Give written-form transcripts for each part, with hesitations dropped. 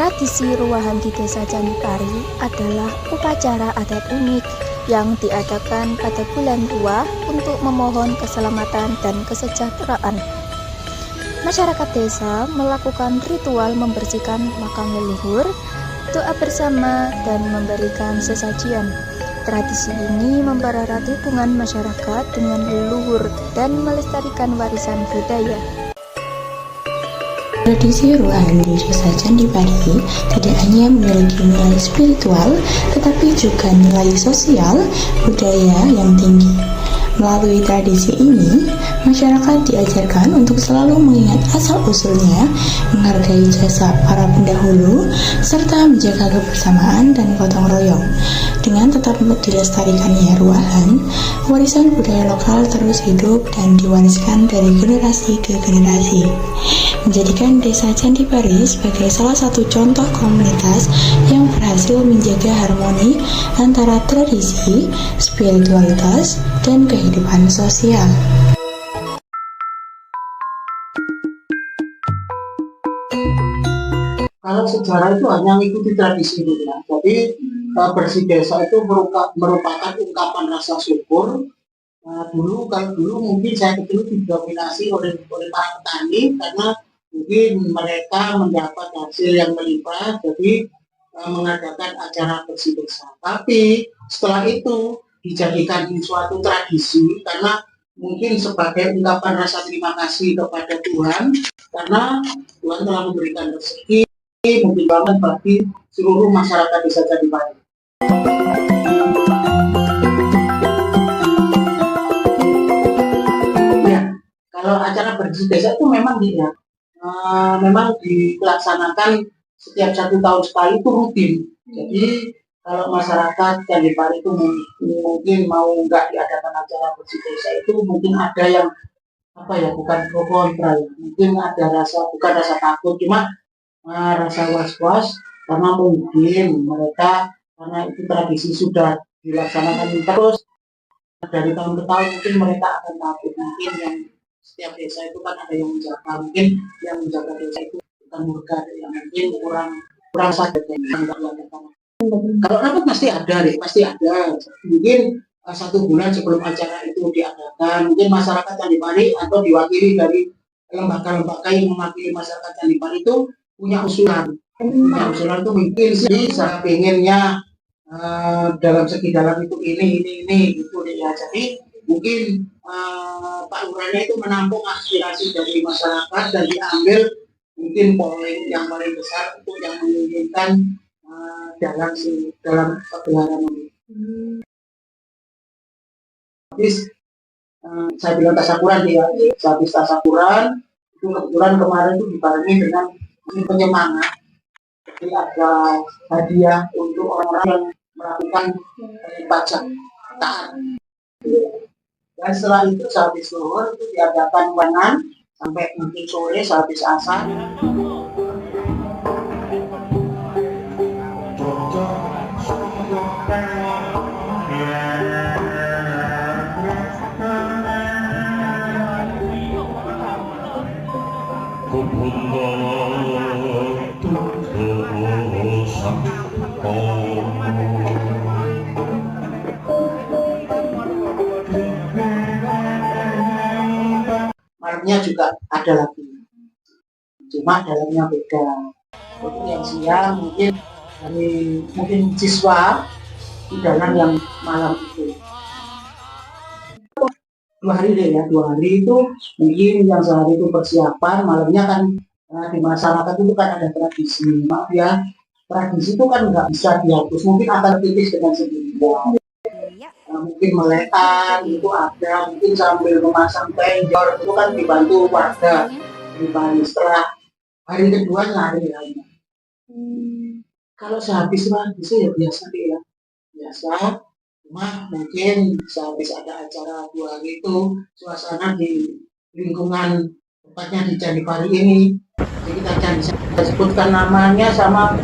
Tradisi ruahan di Desa Candipari adalah upacara adat unik yang diadakan pada bulan Ruah untuk memohon keselamatan dan kesejahteraan. Masyarakat desa melakukan ritual membersihkan makam leluhur, doa bersama, dan memberikan sesajian. Tradisi ini mempererat hubungan masyarakat dengan leluhur dan melestarikan warisan budaya. Tradisi ruahan di Desa Candipari tidak hanya memiliki nilai spiritual, tetapi juga nilai sosial budaya yang tinggi. Melalui tradisi ini, masyarakat diajarkan untuk selalu mengingat asal-usulnya, menghargai jasa para pendahulu, serta menjaga kebersamaan dan gotong royong. Dengan tetap dilestarikannya ruahan, warisan budaya lokal terus hidup dan diwariskan dari generasi ke generasi, menjadikan Desa Candipari sebagai salah satu contoh komunitas yang berhasil menjaga harmoni antara tradisi, spiritualitas, dan kehidupan sosial. Kalau sejarah itu hanya mengikuti tradisi itu ya. Jadi bersih desa itu merupakan ungkapan rasa syukur. Dulu mungkin saya kecil didominasi oleh para petani karena mungkin mereka mendapat hasil yang melimpah, jadi mengadakan acara bersih desa. Tapi setelah itu dijadikan suatu tradisi karena mungkin sebagai ungkapan rasa terima kasih kepada Tuhan karena Tuhan telah memberikan rezeki mungkin banget bagi seluruh masyarakat Desa Candipari. Ya, kalau acara bersih desa itu memang memang dilaksanakan setiap 1 tahun sekali itu rutin. Jadi kalau masyarakat Candipari itu mungkin mau nggak diadakan acara bersih desa itu mungkin ada yang bukan pro kontra ya. Mungkin ada bukan rasa takut, cuma rasa was-was karena mungkin mereka karena itu tradisi sudah dilaksanakan terus dari tahun ke tahun, mungkin mereka akan takut. Mungkin yang setiap desa itu kan ada yang menjaga, mungkin yang menjaga desa itu bukan murka, yang mungkin kurang sadar yang nggak diadakan. Kalau rapat pasti ada. Mungkin 1 bulan sebelum acara itu diadakan, mungkin masyarakat Candipari atau diwakili dari lembaga-lembaga yang mewakili masyarakat Candipari itu punya usulan itu mungkin sih saya pengennya dalam itu ini gitu ya. Jadi mungkin Pak Lurahnya itu menampung aspirasi dari masyarakat dan diambil mungkin poin yang paling besar untuk yang menginginkan dalam pegelaran ini. Habis saya bilang tasakuran ya, habis tasakuran itu kebetulan kemarin itu dibarengi dengan penyemangat. Jadi ada hadiah untuk orang-orang yang melakukan pajak taat. Dan setelah itu sehabis zuhur itu diadakan wanan sampai mungkin sore sehabis asar. Malamnya juga ada lagi, cuma dalamnya beda. Jadi yang siang mungkin siswa di dalam yang malam itu 2 hari deh ya, 2 hari itu mungkin yang sehari itu persiapan, malamnya kan di masyarakat itu kan ada tradisi, maaf ya, tradisi itu kan nggak bisa dihapus, mungkin akan tipis dengan sendirinya. Mungkin melekan itu ada, mungkin sambil memasang penjor itu kan dibantu warga setelah hari kedua nyari lainnya. Kalau sehabis itu ya biasa ya, cuma mungkin sehabis ada acara 2 hari itu suasana di lingkungan tempatnya di Candipari ini, jadi kita bisa sebutkan namanya sama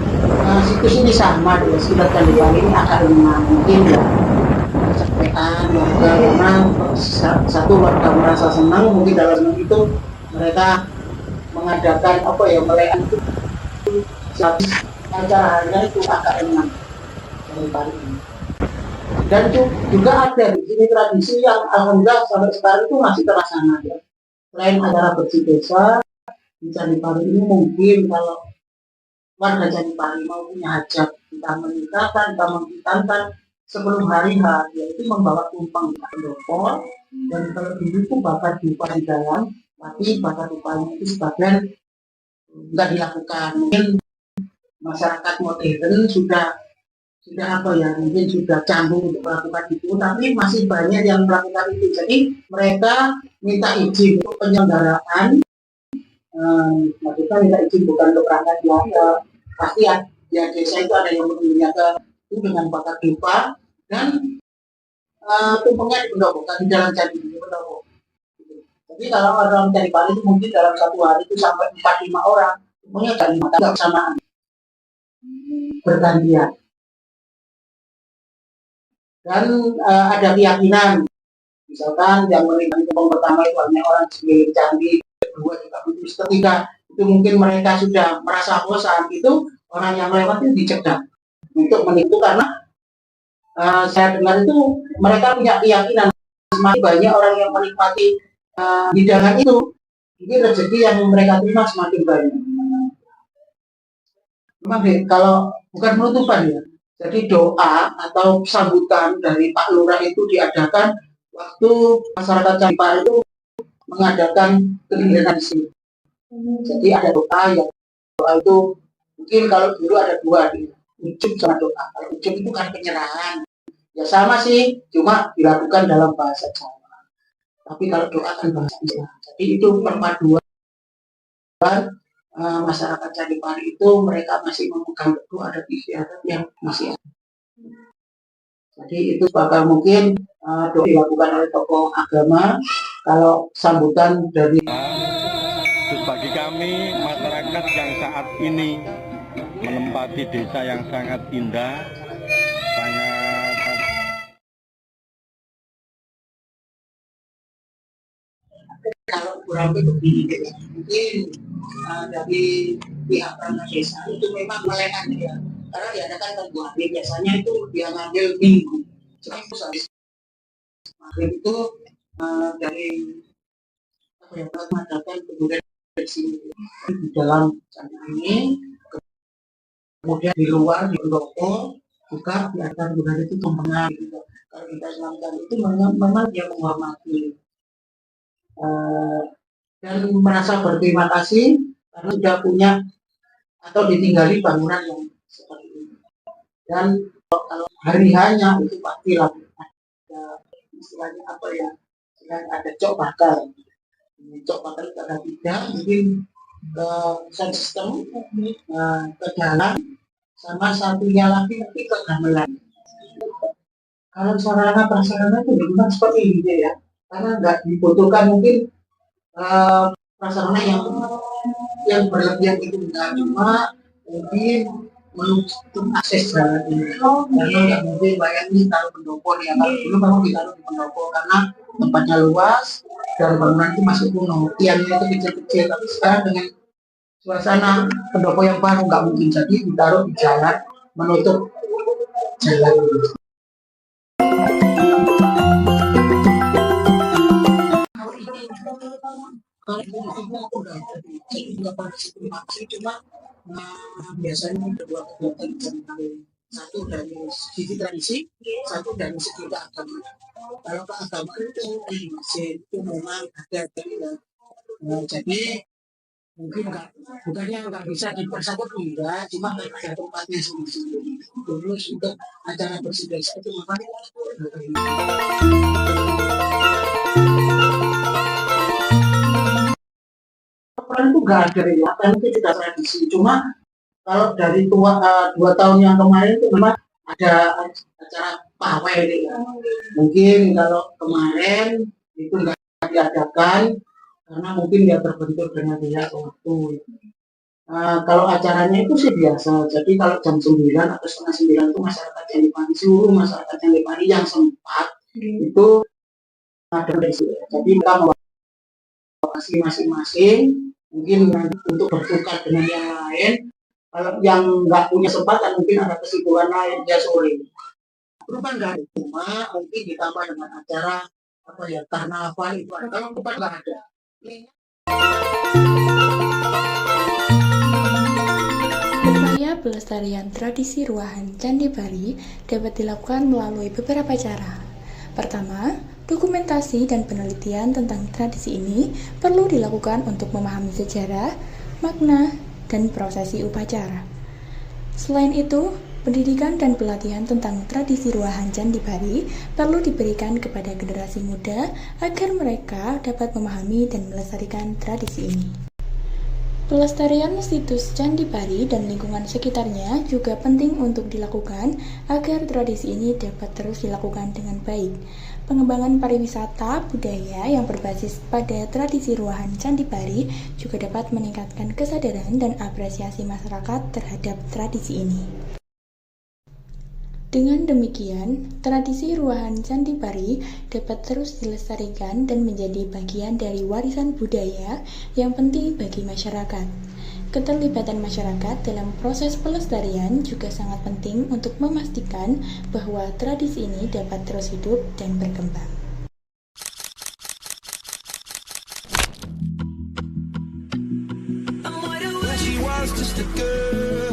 situs ini sama di sekitar Candipari ini agak lengang mungkin ya. Warga karena satu warga merasa senang, mungkin dalam itu mereka mengadakan melekan itu acara harinya itu agak enak dari Pari ini. Dan juga ada di sini tradisi yang alhamdulillah sampai sekarang itu masih terlaksana ya. Selain acara bersih desa di Candi Pari ini, mungkin kalau warga Candi Pari mau punya hajat, entah menikahkan, entah menghitankan sebelum hari H, yaitu membawa tumpeng di pendopo. Dan kalau dulu itu bakar dupa di dalam, tapi bakar dupanya itu sebagian nggak dilakukan. Mungkin masyarakat modern sudah apa ya, mungkin sudah canggung untuk melakukan itu, tapi masih banyak yang melakukan itu. Jadi mereka minta izin untuk penyelenggaraan, maksudnya minta izin bukan untuk perangkat biasa. Pasti ya desa itu ada yang menggunakan itu dengan bakar dupa dan tumpengnya dipendokkan di dalam candi ini. Jadi kalau orang Candi Pari itu mungkin dalam satu hari itu sampai 4-5 orang, semuanya dari mata bersamaan, bergantian. Dan ada keyakinan, misalkan yang menikmati tumpeng pertama itu hanya orang sekeliling candi, kedua juga begitu, ketiga itu mungkin mereka sudah merasa bosan, itu orang yang melewati dicegah untuk menipu, karena saya dengar itu mereka punya keyakinan semakin banyak orang yang menikmati hidangan itu, mungkin rezeki yang mereka terima semakin banyak. Memang kalau bukan penutupan ya, jadi doa atau sambutan dari Pak Lurah itu diadakan waktu masyarakat Candi Pari itu mengadakan kegiatan di sini. Jadi ada doa itu mungkin kalau dulu ada dua, ujub sama doa. Kalau ujub itu kan penyerahan, ya sama sih, cuma dilakukan dalam bahasa Jawa. Tapi kalau doa kan bahasa Islam. Jadi itu perpaduan masyarakat Candi Pari itu, mereka masih memegang teguh adat istiadat yang masih ada. Jadi itu bakal mungkin doa dilakukan oleh tokoh agama. Kalau sambutan dari bagi kami masyarakat yang saat ini menempati desa yang sangat indah, sangat kalau kurang lebih begini, mungkin dari pihak perangkat desa itu memang melekat ya, karena diadakan terbuat biasanya itu dia ngambil minggu, seminggu habis maghrib itu dari apa ya, mengadakan kemudian di sini di dalam candi ini, kemudian di luar di pendopo juga diadakan budaya itu pembengan gitu. Kalau kita Islamkan itu memang dia menghormati dan merasa berterima kasih karena sudah punya atau ditinggali bangunan yang seperti ini. Dan kalau hari hanya itu pasti lah ada istilahnya apa ya, ada cok bakar. Cok bakar itu ada 3, mungkin sound system, ke dalam, sama satunya lagi nanti ke gamelan. Kalau sarana prasarana itu memang seperti ini ya, karena nggak dibutuhkan mungkin prasarana yang berlebihan itu, enggak, cuma mungkin menutup akses jalan ini. Karena nggak mungkin bayangin taruh pendopo ya, kalau dulu memang ditaruh di pendopo karena tempatnya luas dan bangunan itu masih kuno, tiangnya itu kecil-kecil. Tapi sekarang dengan suasana pendopo yang baru nggak mungkin, jadi ditaruh di jalan, menutup jalan. Kalau ini udah jadi nggak pernah sih, cuma biasanya ada 2 kegiatan, satu dari sisi tradisi, satu dari segi keagamaan. Kalau keagamaan itu di masjid itu memang ada jadi mungkin bukannya nggak bisa dipersatukan, enggak, cuma ada tempatnya sendiri. Terus untuk acara bersih desa itu memang peran itu nggak ada ya, kan itu juga tradisi. Cuma kalau dari 2 tahun yang kemarin itu memang ada acara pawai ya. Mungkin kalau kemarin itu nggak diadakan karena mungkin dia terbentur dengan biaya waktu. Kalau acaranya itu sih biasa. Jadi kalau jam 9 atau setengah 9 itu masyarakat Candi Pari, seluruh masyarakat Candi Pari yang sempat itu ada di sini. Jadi kita membawa lokasi masing-masing, mungkin untuk bertukar dengan yang lain. Kalau yang nggak punya kesempatan mungkin ada kesibukan lain dia sore. Berubah nggak ada, cuma mungkin ditambah dengan acara apa ya karnaval itu ada. Kalau depan nggak ada. Upaya pelestarian tradisi ruahan Candi Bari dapat dilakukan melalui beberapa cara. Pertama, dokumentasi dan penelitian tentang tradisi ini perlu dilakukan untuk memahami sejarah, makna, dan prosesi upacara. Selain itu, pendidikan dan pelatihan tentang tradisi ruahan Candi Bari perlu diberikan kepada generasi muda agar mereka dapat memahami dan melestarikan tradisi ini. Pelestarian situs Candi Bari dan lingkungan sekitarnya juga penting untuk dilakukan agar tradisi ini dapat terus dilakukan dengan baik. Pengembangan pariwisata budaya yang berbasis pada tradisi ruahan Candi Bari juga dapat meningkatkan kesadaran dan apresiasi masyarakat terhadap tradisi ini. Dengan demikian, tradisi ruahan Candi Bari dapat terus dilestarikan dan menjadi bagian dari warisan budaya yang penting bagi masyarakat. Keterlibatan masyarakat dalam proses pelestarian juga sangat penting untuk memastikan bahwa tradisi ini dapat terus hidup dan berkembang. She was just a girl